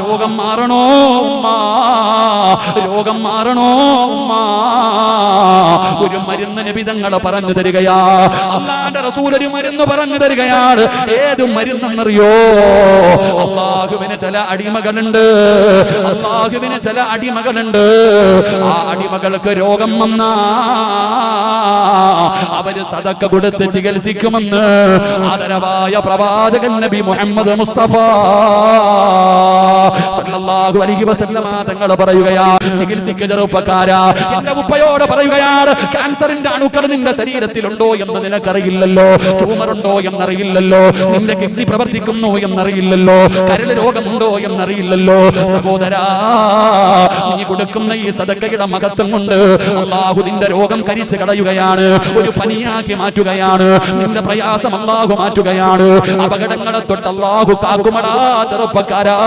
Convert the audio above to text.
രോഗം മാറണോ ഉമ്മ, രോഗം മാറണോ ഉമ്മ? ഒരു മരുന്ന് നബി തങ്ങൾ പറഞ്ഞു തരികയാ. അല്ലാഹുവിന്റെ റസൂൽ ഒരു മരുന്ന് പറഞ്ഞു തരികയാണ്. ഏത് മരുന്നെന്നറിയോ? അല്ലാഹുവിന് ചില അടിമകളുണ്ട്, അല്ലാഹുവിന് ചില അടിമകളുണ്ട്. ആ അടിമകൾക്ക് രോഗം വന്നാ അവര് സദക്ക കൊടുത്ത് ചികിത്സിക്കുമെന്ന് ആദരവായ പ്രവാചകൻ നബി മുഹമ്മദ് മുസ്തഫ സല്ലല്ലാഹു അലൈഹി വസല്ലമ തങ്ങൾ പറയുകയാ. ചികിത്സിക്ക ചെറുപ്പക്കാരാ, എന്റെ ഉപ്പയോട് പറയുകയാണ്, ക്യാൻസറിന്റെ അണുക്കൾ നിന്റെ ശരീരത്തിലുണ്ടോ എന്ന് നിനക്കറിയില്ലല്ലോ, ട്യൂമർ ഉണ്ടോ എന്നറിയില്ലല്ലോ, നിന്റെ കിഡ്നി പ്രവർത്തിക്കുന്നു എന്നറിയില്ലല്ലോ, കരൾ രോഗമുണ്ടോ എന്നറിയില്ലല്ലോ. സഹോദരാ, നീ കൊടുക്കുന്ന ഈ സദക്കയുടെ മഹത്വം കൊണ്ട് അല്ലാഹു നിന്റെ രോഗം കരിച്ചു കളയുകയാണ്, ഒരു പനിയാക്കി മാറ്റുകയാണ്, നിന്റെ പ്രയാസം അല്ലാഹു മാറ്റുകയാണ്. അപകടങ്ങളെ തൊട്ട് അല്ലാഹു കാക്കുമടാ ചെറുപ്പക്കാരാ.